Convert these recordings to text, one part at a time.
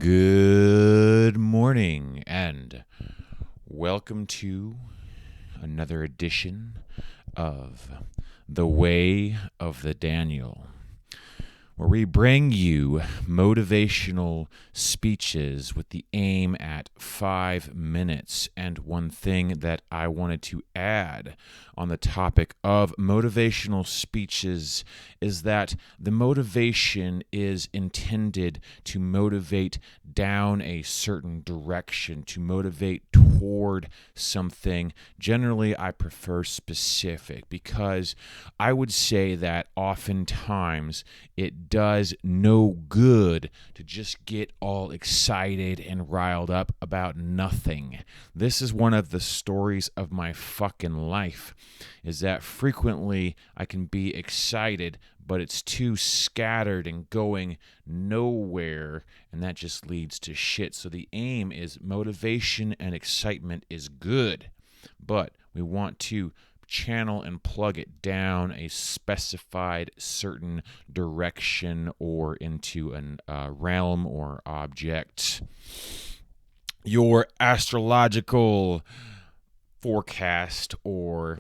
Good morning and welcome to another edition of The Way of the Daniel, where we bring you motivational speeches with the aim at 5 minutes. And one thing that I wanted to add on the topic of motivational speeches is that the motivation is intended to motivate down a certain direction, to motivate toward something. Generally, I prefer specific because I would say that oftentimes it does no good to just get all excited and riled up about nothing. This is one of the stories of my fucking life, is that frequently I can be excited, but it's too scattered and going nowhere, and that just leads to shit. So the aim is motivation and excitement is good, but we want to channel and plug it down a specified certain direction or into a realm or object. Your astrological forecast or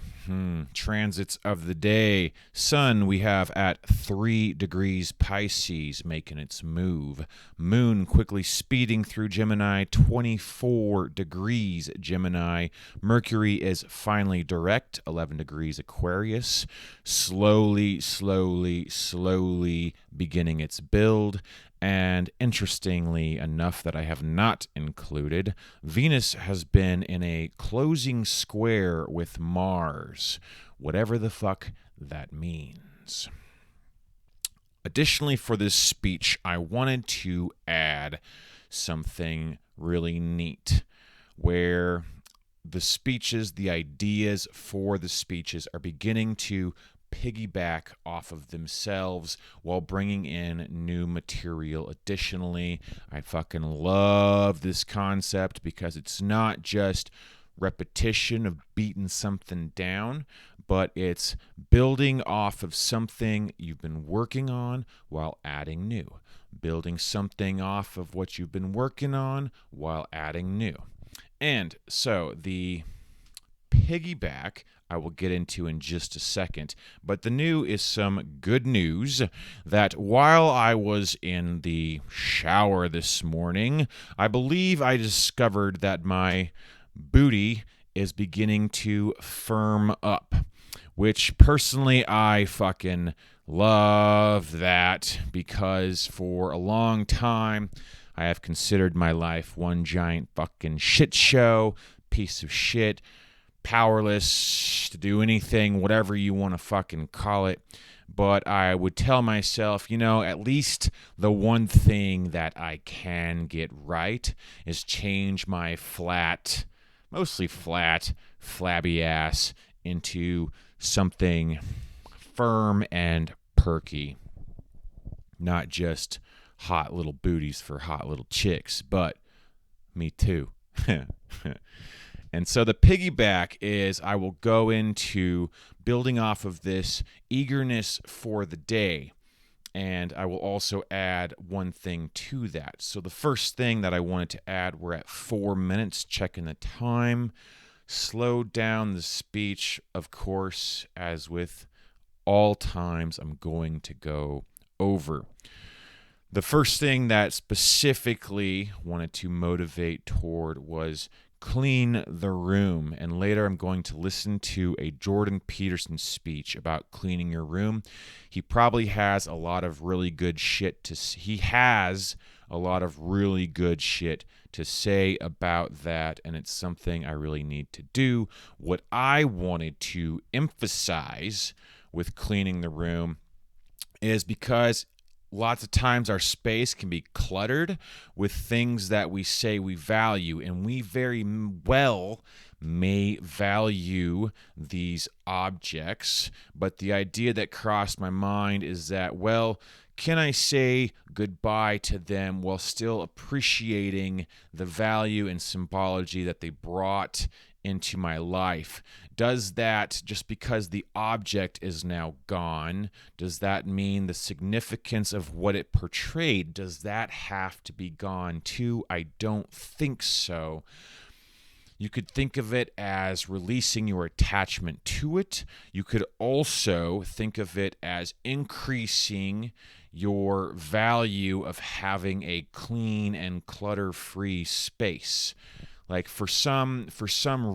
transits of the day. Sun we have at 3 degrees Pisces making its move. Moon quickly speeding through Gemini, 24 degrees Gemini. Mercury is finally direct, 11 degrees Aquarius. Slowly beginning its build. And interestingly enough, that I have not included, Venus has been in a closing square with Mars, whatever the fuck that means. Additionally, for this speech, I wanted to add something really neat, where the speeches, the ideas for the speeches are beginning to piggyback off of themselves while bringing in new material. Additionally, I fucking love this concept because it's not just repetition of beating something down, but it's building off of something you've been working on while adding new. Building something off of what you've been working on while adding new. And so the piggyback I will get into in just a second, but the new is some good news that while I was in the shower this morning, I believe I discovered that my booty is beginning to firm up, which personally I fucking love that, because for a long time I have considered my life one giant fucking shit show, piece of shit, powerless to do anything, whatever you want to fucking call it. But I would tell myself, at least the one thing that I can get right is change my mostly flat, flabby ass into something firm and perky. Not just hot little booties for hot little chicks, but me too. And so the piggyback is I will go into building off of this eagerness for the day, and I will also add one thing to that. So the first thing that I wanted to add, we're at 4 minutes, checking the time. Slow down the speech, of course, as with all times I'm going to go over. The first thing that specifically wanted to motivate toward was clean the room. And later I'm going to listen to a Jordan Peterson speech about cleaning your room. He probably has a lot of really good shit to say about that, and it's something I really need to do. What I wanted to emphasize with cleaning the room is because lots of times our space can be cluttered with things that we say we value, and we very well may value these objects, but the idea that crossed my mind is that, well, can I say goodbye to them while still appreciating the value and symbology that they brought into my life? Does that, just because the object is now gone, does that mean the significance of what it portrayed, does that have to be gone too? I don't think so. You could think of it as releasing your attachment to it. You could also think of it as increasing your value of having a clean and clutter-free space. Like for some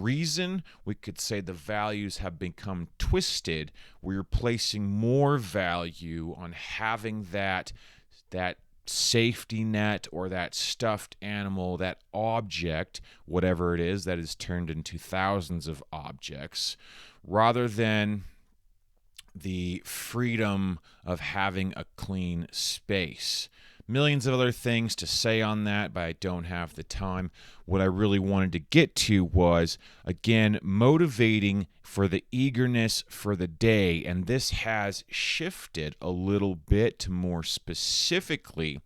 reason, we could say the values have become twisted, where you're placing more value on having that safety net or that stuffed animal, that object, whatever it is that is turned into thousands of objects, rather than the freedom of having a clean space. Millions of other things to say on that, but I don't have the time. What I really wanted to get to was, again, motivating for the eagerness for the day. And this has shifted a little bit to more specifically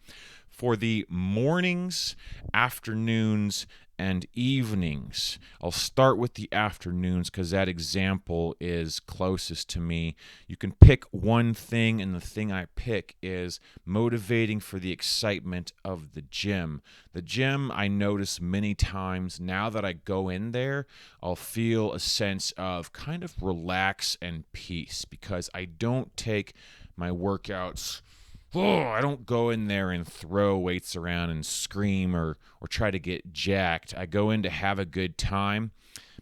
for the mornings, afternoons, and evenings. I'll start with the afternoons because that example is closest to me. You can pick one thing, and the thing I pick is motivating for the excitement of the gym. The gym, I notice many times now that I go in there, I'll feel a sense of kind of relax and peace because I don't take my workouts. I don't go in there and throw weights around and scream or try to get jacked. I go in to have a good time.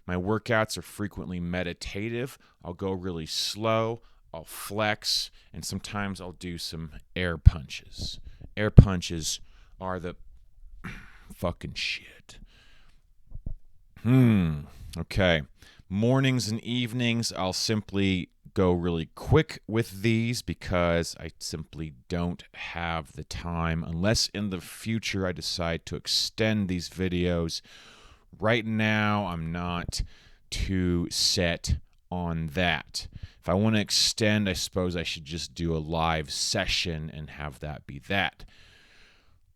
My workouts are frequently meditative. I'll go really slow. I'll flex. And sometimes I'll do some air punches. Air punches are the fucking shit. Okay. Mornings and evenings, I'll simply go really quick with these because I simply don't have the time, unless in the future I decide to extend these videos. Right now, I'm not too set on that. If I want to extend, I suppose I should just do a live session and have that be that.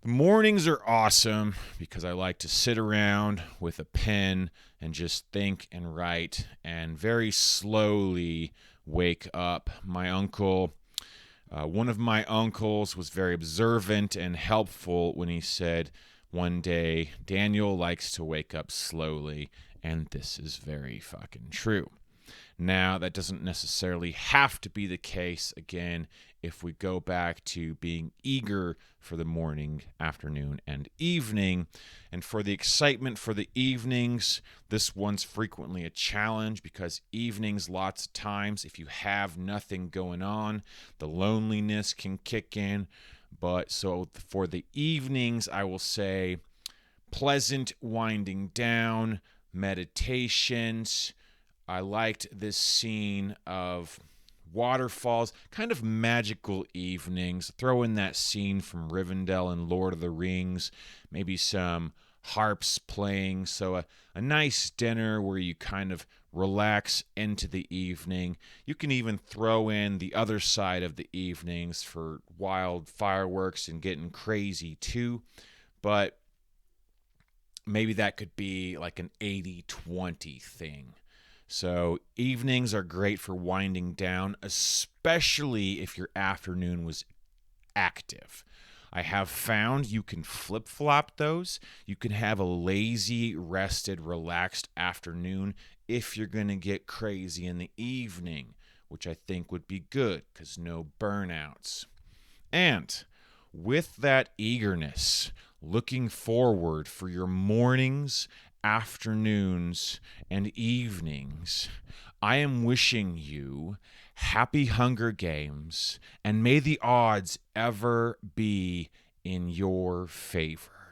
The mornings are awesome because I like to sit around with a pen and just think and write and very slowly wake up. My uncle, one of my uncles was very observant and helpful when he said one day, Daniel likes to wake up slowly, and this is very fucking true. Now, that doesn't necessarily have to be the case, again, if we go back to being eager for the morning, afternoon, and evening. And for the excitement for the evenings, this one's frequently a challenge because evenings, lots of times, if you have nothing going on, the loneliness can kick in. But so for the evenings, I will say pleasant winding down, meditations. I liked this scene of waterfalls, kind of magical evenings. Throw in that scene from Rivendell and Lord of the Rings, maybe some harps playing. So a nice dinner where you kind of relax into the evening. You can even throw in the other side of the evenings for wild fireworks and getting crazy too. But maybe that could be like an 80-20 thing. So evenings are great for winding down, especially if your afternoon was active. I have found you can flip-flop those. You can have a lazy, rested, relaxed afternoon if you're going to get crazy in the evening, which I think would be good because no burnouts. And with that eagerness, looking forward for your mornings, afternoons, and evenings, I am wishing you happy Hunger Games, and may the odds ever be in your favor.